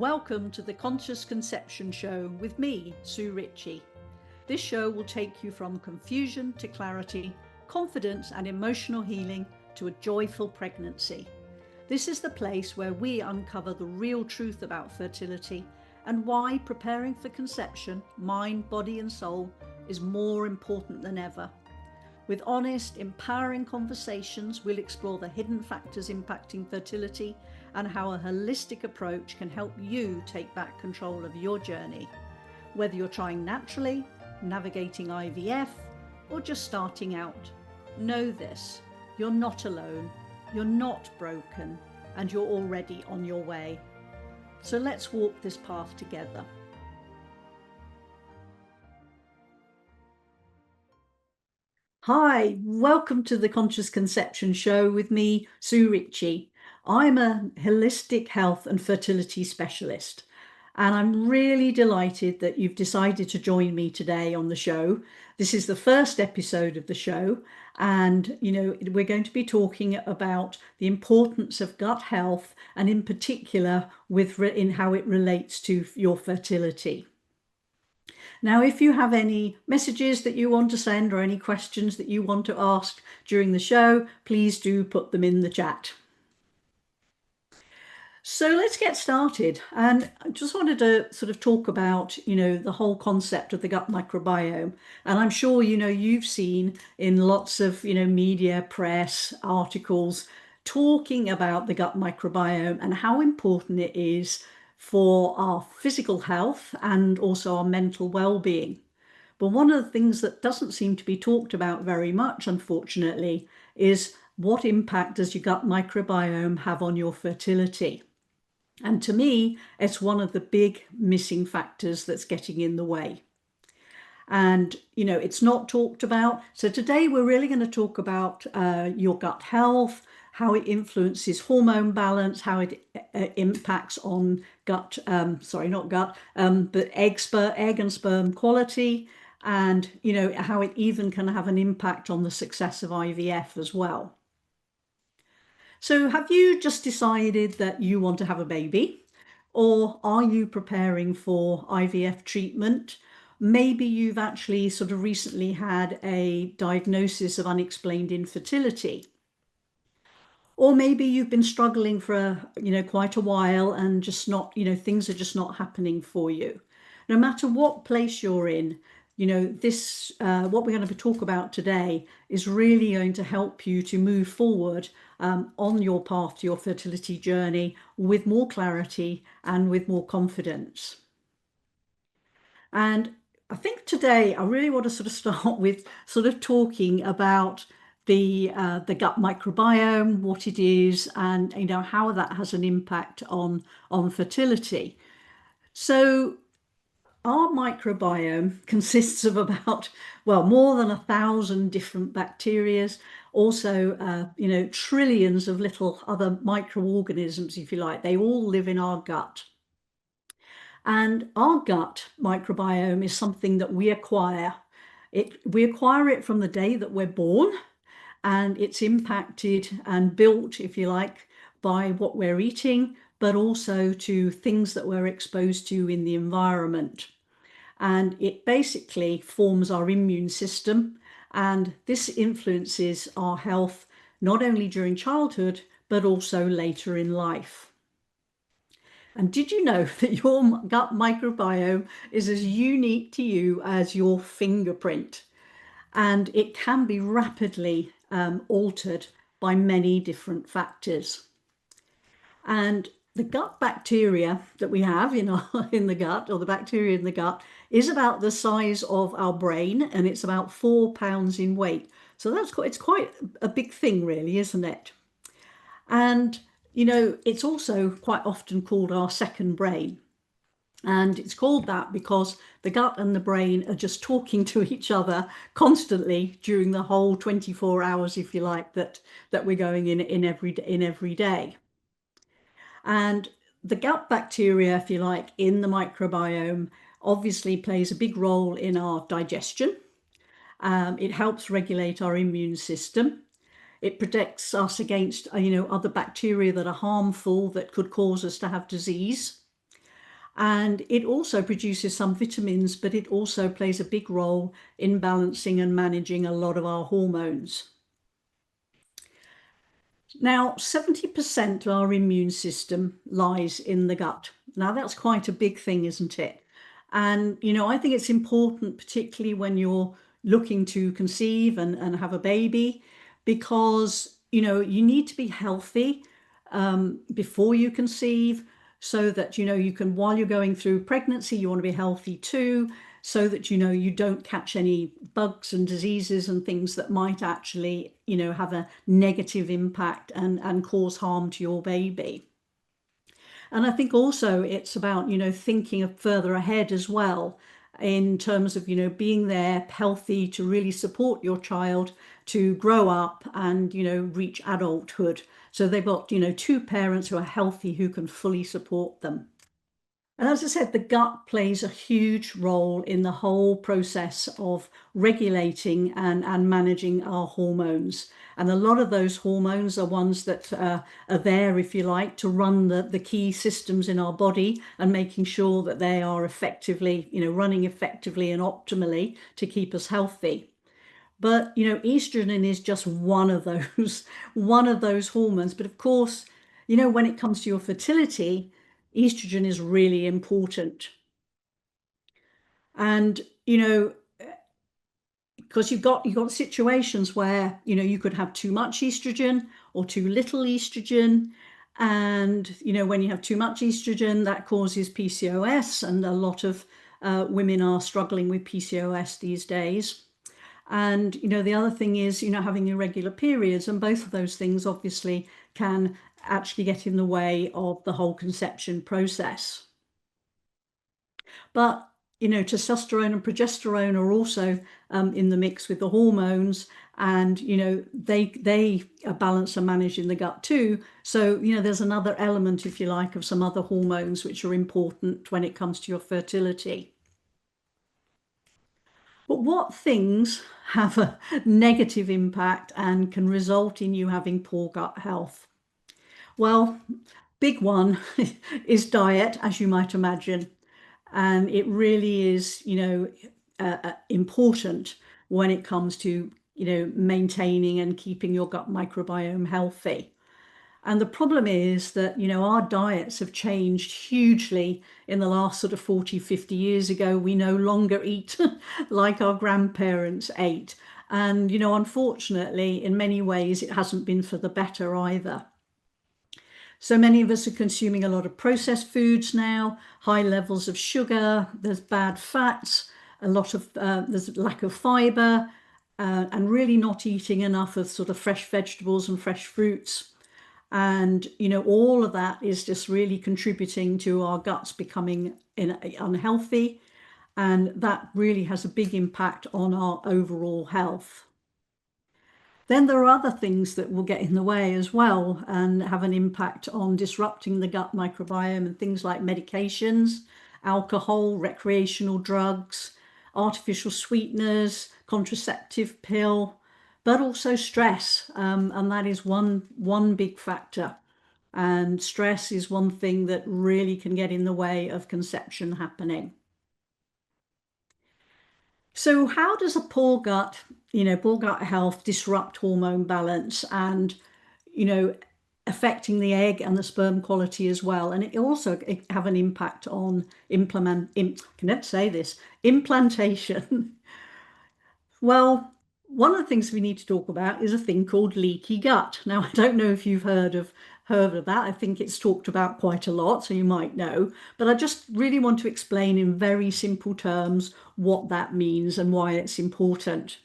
Welcome to the Conscious Conception Show with me, Sue Ritchie. This show will take you from confusion to clarity, confidence and emotional healing to a joyful pregnancy. This is the place where we uncover the real truth about fertility and why preparing for conception, mind, body and soul, is more important than ever. With honest, empowering conversations, we'll explore the hidden factors impacting fertility and how a holistic approach can help you take back control of your journey. Whether you're trying naturally, navigating IVF, or just starting out, know this: you're not alone, you're not broken, and you're already on your way. So let's walk this path together. Hi, welcome to the Conscious Conception Show with me, Sue Ritchie. I'm a holistic health and fertility specialist, and I'm really delighted that you've decided to join me today on the show. This is the first episode of the show, and we're going to be talking about the importance of gut health, and in particular in how it relates to your fertility. Now, if you have any messages that you want to send or any questions that you want to ask during the show, please do put them in the chat. So let's get started. And I just wanted to sort of talk about, the whole concept of the gut microbiome. And I'm sure, you've seen in lots of, media, press, articles, talking about the gut microbiome and how important it is for our physical health and also our mental well-being. But one of the things that doesn't seem to be talked about very much, unfortunately, is what impact does your gut microbiome have on your fertility? And to me, it's one of the big missing factors that's getting in the way. And, it's not talked about. So today we're really going to talk about your gut health, how it influences hormone balance, how it impacts on but egg and sperm quality, and, how it even can have an impact on the success of IVF as well. So have you just decided that you want to have a baby? Or are you preparing for IVF treatment? Maybe you've actually sort of recently had a diagnosis of unexplained infertility. Or maybe you've been struggling for quite a while and just not, things are just not happening for you. No matter what place you're in, this what we're going to talk about today is really going to help you to move forward on your path to your fertility journey with more clarity and with more confidence. And I think today I really want to sort of start with sort of talking about the gut microbiome, what it is, and how that has an impact on fertility. So our microbiome consists of about, more than 1,000 different bacteria, also, trillions of little other microorganisms, if you like. They all live in our gut. And our gut microbiome is something that we acquire. We acquire it from the day that we're born, and it's impacted and built, if you like, by what we're eating, but also to things that we're exposed to in the environment. And it basically forms our immune system, and this influences our health not only during childhood, but also later in life. And did you know that your gut microbiome is as unique to you as your fingerprint? And it can be rapidly altered by many different factors. And the gut bacteria that we have in the gut, or the bacteria in the gut, is about the size of our brain, and it's about 4 pounds in weight. So it's quite a big thing, really, isn't it? And it's also quite often called our second brain. And it's called that because the gut and the brain are just talking to each other constantly during the whole 24 hours, if you like, that we're going in every day. And the gut bacteria, if you like, in the microbiome obviously plays a big role in our digestion. It helps regulate our immune system. It protects us against, other bacteria that are harmful, that could cause us to have disease. And it also produces some vitamins, but it also plays a big role in balancing and managing a lot of our hormones. Now, 70% of our immune system lies in the gut. Now, that's quite a big thing, isn't it? And, I think it's important, particularly when you're looking to conceive and have a baby, because, you need to be healthy before you conceive, so that, you can, while you're going through pregnancy, you want to be healthy too, so that, you don't catch any bugs and diseases and things that might actually, have a negative impact and cause harm to your baby. And I think also it's about, thinking further ahead as well, in terms of, being there healthy to really support your child to grow up and, reach adulthood. So they've got, two parents who are healthy, who can fully support them. And as I said, the gut plays a huge role in the whole process of regulating and managing our hormones. And a lot of those hormones are ones that are there, if you like, to run the key systems in our body, and making sure that they are effectively, running effectively and optimally to keep us healthy. But, estrogen is just one of those, one of those hormones. But of course, when it comes to your fertility, estrogen is really important. And, because you've got situations where, you could have too much estrogen or too little estrogen. And, when you have too much estrogen, that causes PCOS, and a lot of women are struggling with PCOS these days. And, the other thing is, having irregular periods, and both of those things obviously can actually get in the way of the whole conception process. But, testosterone and progesterone are also in the mix with the hormones, and, they balance and manage in the gut too. So, there's another element, if you like, of some other hormones which are important when it comes to your fertility. But what things have a negative impact and can result in you having poor gut health? Well, big one is diet, as you might imagine. And it really is, important when it comes to, maintaining and keeping your gut microbiome healthy. And the problem is that, our diets have changed hugely in the last sort of 40, 50 years ago. We no longer eat like our grandparents ate. And, unfortunately, in many ways, it hasn't been for the better either. So many of us are consuming a lot of processed foods now, high levels of sugar, there's bad fats, there's lack of fiber, and really not eating enough of sort of fresh vegetables and fresh fruits. And, all of that is just really contributing to our guts becoming unhealthy. And that really has a big impact on our overall health. Then there are other things that will get in the way as well and have an impact on disrupting the gut microbiome, and things like medications, alcohol, recreational drugs, artificial sweeteners, contraceptive pill, but also stress. And that is one big factor. And stress is one thing that really can get in the way of conception happening. So how does a poor gut health disrupt hormone balance and, you know, affecting the egg and the sperm quality as well? And it have an impact on I can never say this, implantation. Well, one of the things we need to talk about is a thing called leaky gut. Now, I don't know if you've heard of that. I think it's talked about quite a lot, so you might know. But I just really want to explain in very simple terms what that means and why it's important.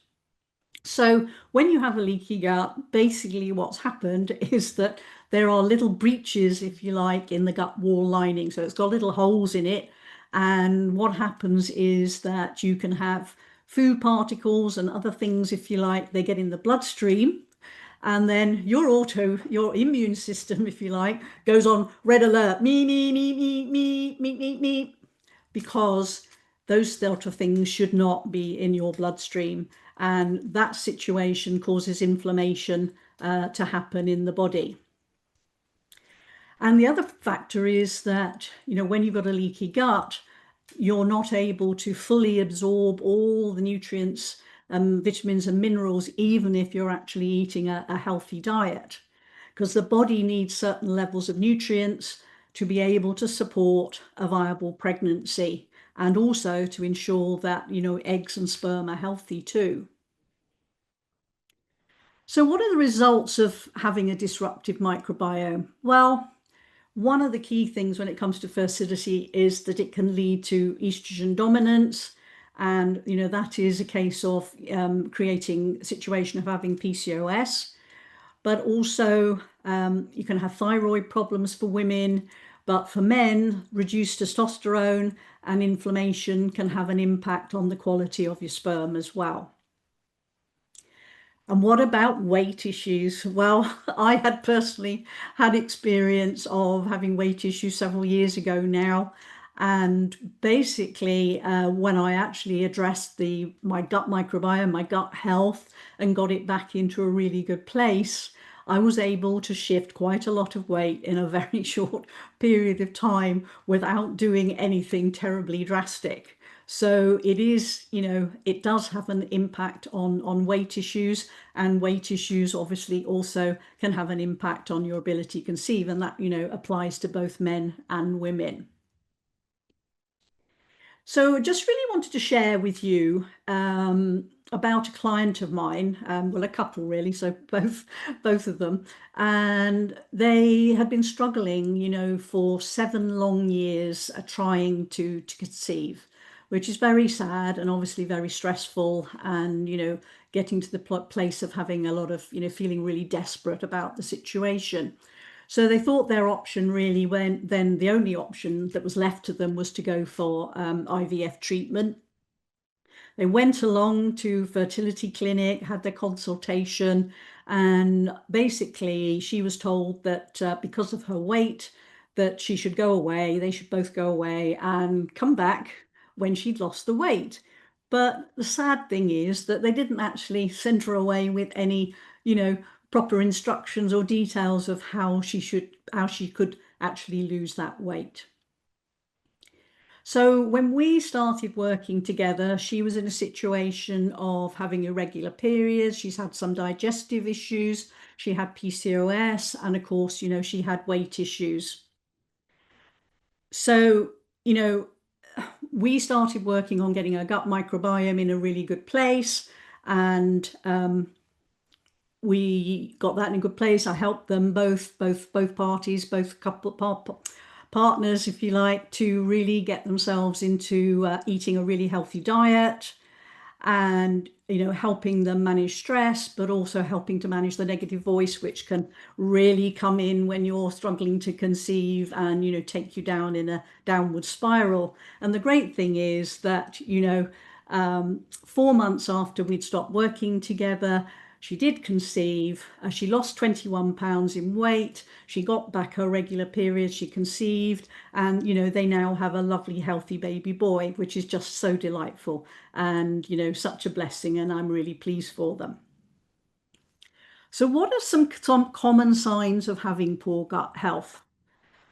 So when you have a leaky gut, basically what's happened is that there are little breaches, if you like, in the gut wall lining. So it's got little holes in it. And what happens is that you can have food particles and other things, if you like, they get in the bloodstream. And then your immune system, if you like, goes on red alert, me, because those sort of things should not be in your bloodstream. And that situation causes inflammation to happen in the body. And the other factor is that, when you've got a leaky gut, you're not able to fully absorb all the nutrients, vitamins and minerals, even if you're actually eating a healthy diet, because the body needs certain levels of nutrients to be able to support a viable pregnancy, and also to ensure that, eggs and sperm are healthy too. So what are the results of having a disruptive microbiome? Well, one of the key things when it comes to fertility is that it can lead to estrogen dominance. And, that is a case of creating a situation of having PCOS, but also you can have thyroid problems for women. But for men, reduced testosterone and inflammation can have an impact on the quality of your sperm as well. And what about weight issues? Well, I had personally had experience of having weight issues several years ago now. And basically, when I actually addressed my gut microbiome, my gut health, and got it back into a really good place, I was able to shift quite a lot of weight in a very short period of time without doing anything terribly drastic. So it is, it does have an impact on weight issues, and weight issues obviously also can have an impact on your ability to conceive, and that, applies to both men and women. So just really wanted to share with you about a client of mine, well, a couple really, so both of them, and they had been struggling, for 7 long years trying to conceive, which is very sad and obviously very stressful, and getting to the place of having a lot of feeling really desperate about the situation. So they thought their option really went, then the only option that was left to them was to go for IVF treatment. They went along to fertility clinic, had their consultation, and basically she was told that because of her weight, that she should go away, they should both go away and come back when she'd lost the weight. But the sad thing is that they didn't actually send her away with any, proper instructions or details of how she could actually lose that weight. So when we started working together, she was in a situation of having irregular periods. She's had some digestive issues. She had PCOS, and of course, she had weight issues. So, we started working on getting her gut microbiome in a really good place, and we got that in a good place. I helped them both parties, both partners, if you like, to really get themselves into eating a really healthy diet, and helping them manage stress, but also helping to manage the negative voice, which can really come in when you're struggling to conceive, and take you down in a downward spiral. And the great thing is that 4 months after we'd stopped working together, she did conceive. She lost 21 pounds in weight. She got back her regular periods. She conceived, and they now have a lovely, healthy baby boy, which is just so delightful, and such a blessing. And I'm really pleased for them. So, what are some common signs of having poor gut health?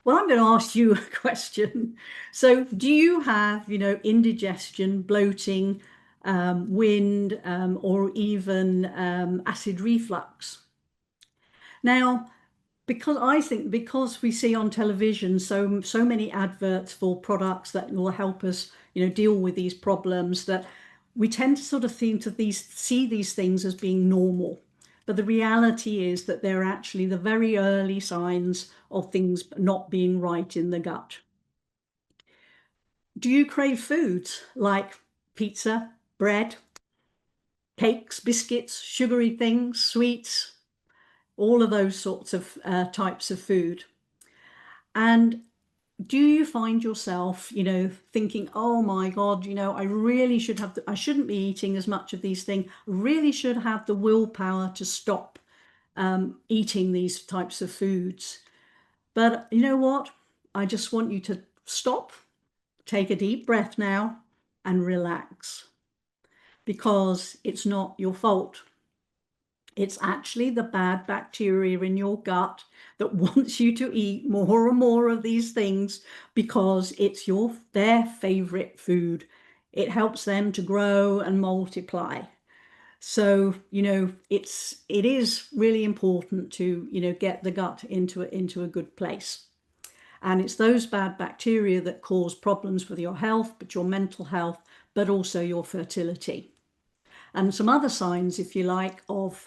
Well, I'm going to ask you a question. So, do you have, indigestion, bloating, wind, or even acid reflux? Now, because we see on television so many adverts for products that will help us, deal with these problems, that we tend to sort of see these things as being normal. But the reality is that they're actually the very early signs of things not being right in the gut. Do you crave foods like pizza, bread, cakes, biscuits, sugary things, sweets, all of those sorts of types of food? And do you find yourself, thinking, oh my God, I really should I shouldn't be eating as much of these things, really should have the willpower to stop eating these types of foods. But you know what? I just want you to stop, take a deep breath now, and relax, because it's not your fault. It's actually the bad bacteria in your gut that wants you to eat more and more of these things because it's their favorite food. It helps them to grow and multiply. So, it is really important to, get the gut into a good place. And it's those bad bacteria that cause problems with your health, but your mental health, but also your fertility. And some other signs, if you like, of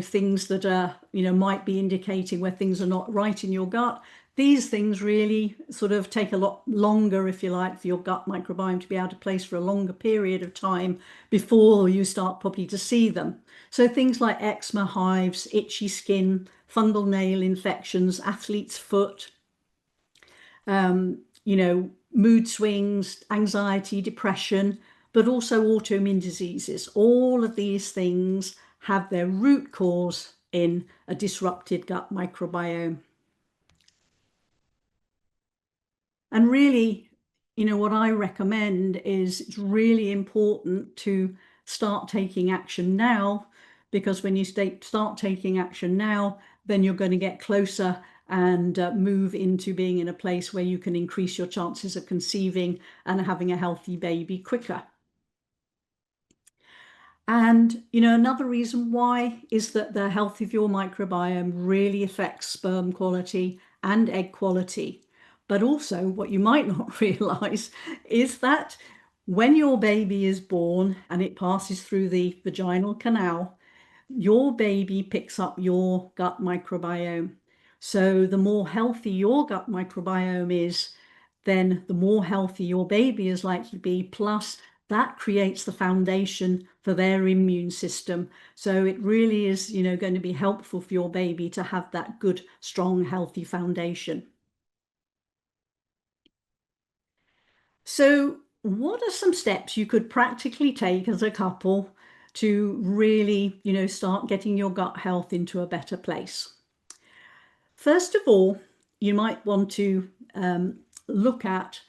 things that are might be indicating where things are not right in your gut. These things really sort of take a lot longer, if you like, for your gut microbiome to be out of place for a longer period of time before you start probably to see them. So things like eczema, hives, itchy skin, fungal nail infections, athlete's foot, mood swings, anxiety, depression, but also autoimmune diseases. All of these things have their root cause in a disrupted gut microbiome. And really, what I recommend is it's really important to start taking action now, because when you start taking action now, then you're going to get closer and move into being in a place where you can increase your chances of conceiving and having a healthy baby quicker. And, another reason why is that the health of your microbiome really affects sperm quality and egg quality. But also, what you might not realize is that when your baby is born and it passes through the vaginal canal, your baby picks up your gut microbiome. So the more healthy your gut microbiome is, then the more healthy your baby is likely to be. Plus, that creates the foundation for their immune system. So it really is, going to be helpful for your baby to have that good, strong, healthy foundation. So what are some steps you could practically take as a couple to really, start getting your gut health into a better place? First of all, you might want to look at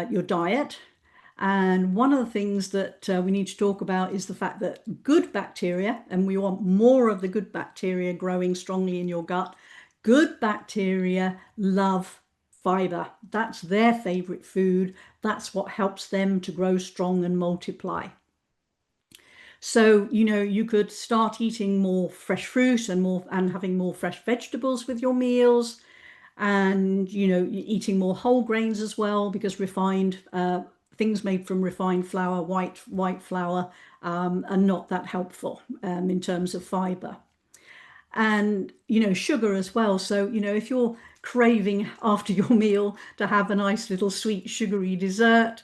your diet. And one of the things that we need to talk about is the fact that good bacteria, and we want more of the good bacteria growing strongly in your gut, good bacteria love fiber. That's their favorite food. That's what helps them to grow strong and multiply. So, you could start eating more fresh fruit and having more fresh vegetables with your meals, and eating more whole grains as well, because refined things made from refined flour, white flour, are not that helpful in terms of fiber. And sugar as well. So if you're craving after your meal to have a nice little sweet sugary dessert,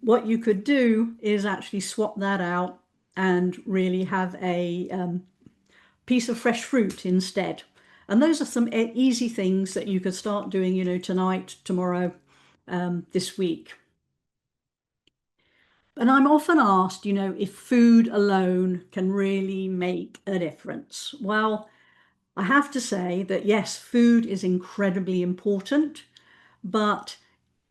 what you could do is actually swap that out and really have a piece of fresh fruit instead. And those are some easy things that you could start doing, tonight, tomorrow, this week. And I'm often asked, if food alone can really make a difference. Well, I have to say that yes, food is incredibly important, but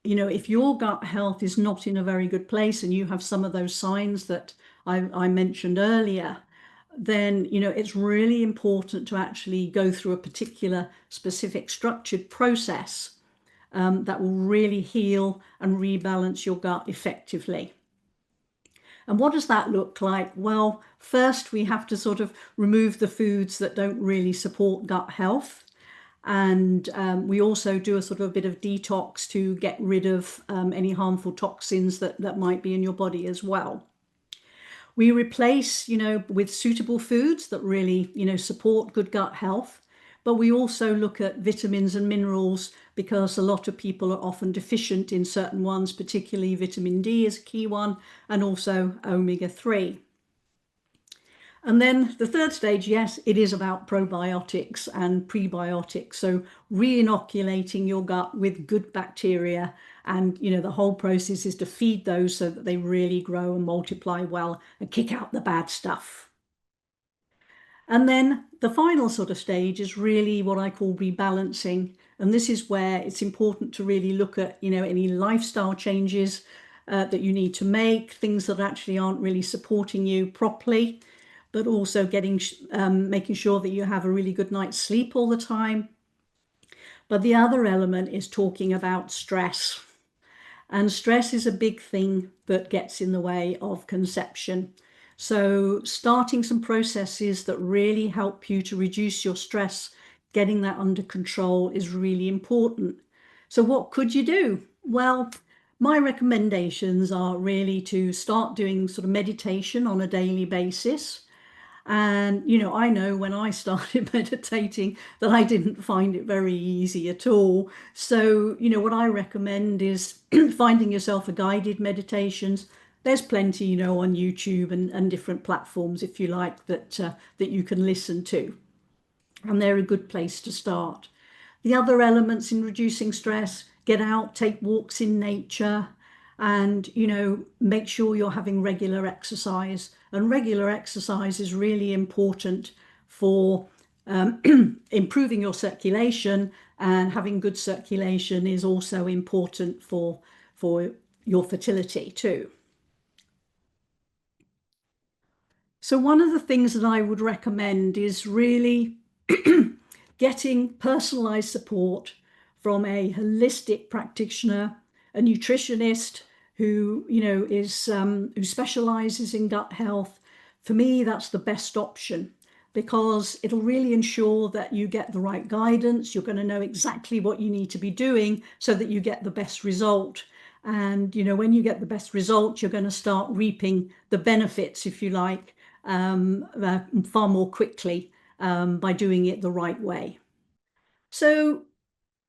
if your gut health is not in a very good place and you have some of those signs that I mentioned earlier, then it's really important to actually go through a particular specific structured process that will really heal and rebalance your gut effectively. And what does that look like? Well, first we have to sort of remove the foods that don't really support gut health. And we also do a sort of a bit of detox to get rid of any harmful toxins that might be in your body as well. We replace, with suitable foods that really, support good gut health. But we also look at vitamins and minerals, because a lot of people are often deficient in certain ones, particularly vitamin D is a key one, and also omega-3. And then the third stage, yes, it is about probiotics and prebiotics. So re-inoculating your gut with good bacteria. And, the whole process is to feed those so that they really grow and multiply well and kick out the bad stuff. And then the final sort of stage is really what I call rebalancing. And this is where it's important to really look at, any lifestyle changes that you need to make, things that actually aren't really supporting you properly. but also making sure that you have a really good night's sleep all the time. But the other element is talking about stress. And stress is a big thing that gets in the way of conception. So starting some processes that really help you to reduce your stress, getting that under control is really important. So what could you do? Well, my recommendations are really to start doing sort of meditation on a daily basis. And, I know when I started meditating that I didn't find it very easy at all. So, what I recommend is finding yourself a guided meditations. There's plenty, on YouTube and different platforms, if you like, that you can listen to. And they're a good place to start. The other elements in reducing stress: get out, take walks in nature, and make sure you're having regular exercise. And regular exercise is really important for improving your circulation, and having good circulation is also important for your fertility too. So one of the things that I would recommend is really getting personalized support from a holistic practitioner, a nutritionist who who specializes in gut health. For me, that's the best option, because it'll really ensure that you get the right guidance. You're going to know exactly what you need to be doing so that you get the best result. And when you get the best result, you're going to start reaping the benefits, if you like, far more quickly by doing it the right way. So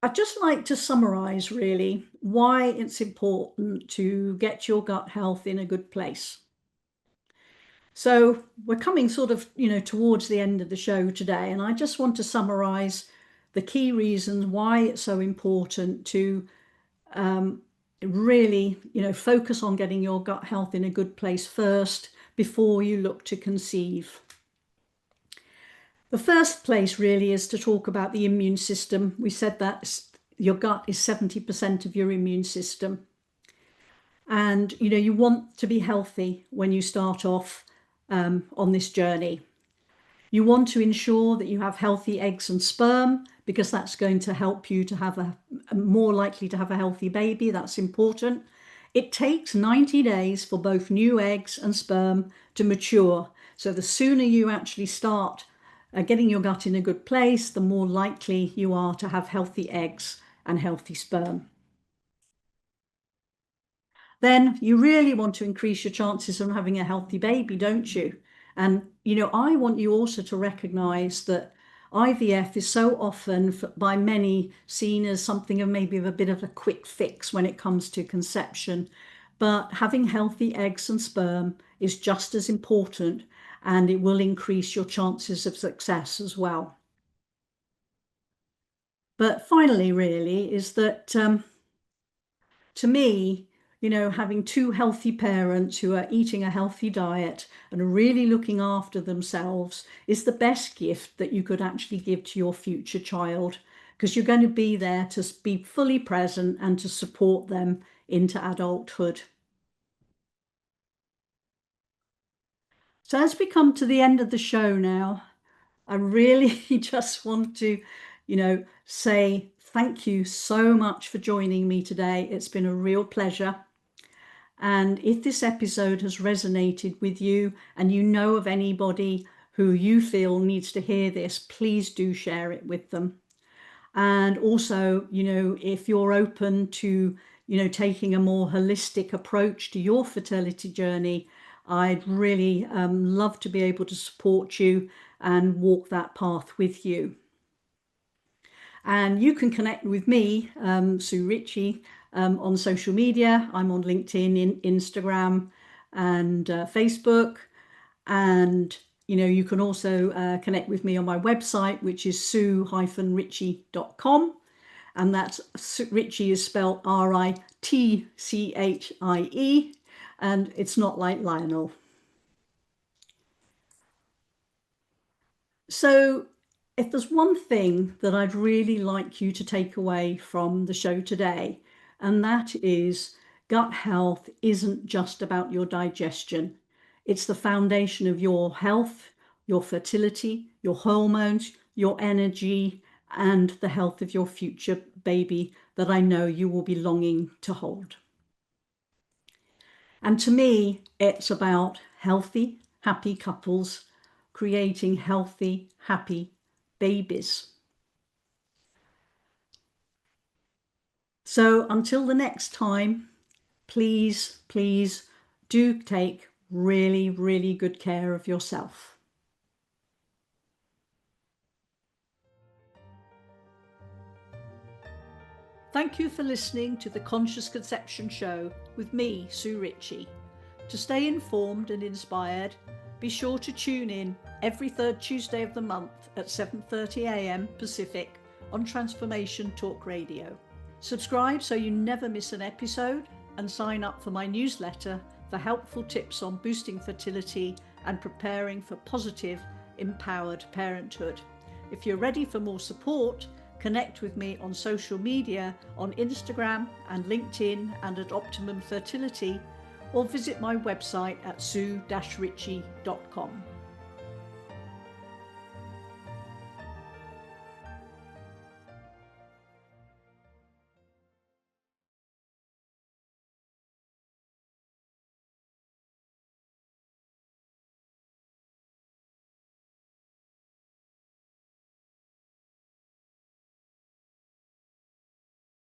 I'd just like to summarize really why it's important to get your gut health in a good place. So we're coming sort of, towards the end of the show today, and I just want to summarize the key reasons why it's so important to really, focus on getting your gut health in a good place first before you look to conceive. The first place really is to talk about the immune system. We said that your gut is 70% of your immune system. And, you want to be healthy when you start off on this journey. You want to ensure that you have healthy eggs and sperm, because that's going to help you to have more likely to have a healthy baby. That's important. It takes 90 days for both new eggs and sperm to mature. So the sooner you actually start getting your gut in a good place, the more likely you are to have healthy eggs and healthy sperm. Then you really want to increase your chances of having a healthy baby, don't you? And, I want you also to recognize that IVF is so often by many seen as something of maybe a bit of a quick fix when it comes to conception. But having healthy eggs and sperm is just as important, and it will increase your chances of success as well. But finally, really, is that to me, having two healthy parents who are eating a healthy diet and are really looking after themselves is the best gift that you could actually give to your future child, because you're going to be there to be fully present and to support them into adulthood. So as we come to the end of the show now, I really just want to, say thank you so much for joining me today. It's been a real pleasure. And if this episode has resonated with you and you know of anybody who you feel needs to hear this, please do share it with them. And also, if you're open to, taking a more holistic approach to your fertility journey, I'd really love to be able to support you and walk that path with you. And you can connect with me, Sue Ritchie, on social media. I'm on LinkedIn, Instagram, and Facebook. And, you can also connect with me on my website, which is sue-ritchie.com. And that's Ritchie is spelled Ritchie, and it's not like Lionel. So if there's one thing that I'd really like you to take away from the show today, and that is gut health isn't just about your digestion. It's the foundation of your health, your fertility, your hormones, your energy, and the health of your future baby that I know you will be longing to hold. And to me, it's about healthy, happy couples creating healthy, happy babies. So until the next time, please do take really, really good care of yourself. Thank you for listening to the Conscious Conception Show with me, Sue Ritchie. To stay informed and inspired, be sure to tune in every third Tuesday of the month at 7:30 a.m. Pacific on Transformation Talk Radio. Subscribe so you never miss an episode, and sign up for my newsletter for helpful tips on boosting fertility and preparing for positive, empowered parenthood. If you're ready for more support, connect with me on social media on Instagram and LinkedIn and at Optimum Fertility, or visit my website at sue-ritchie.com.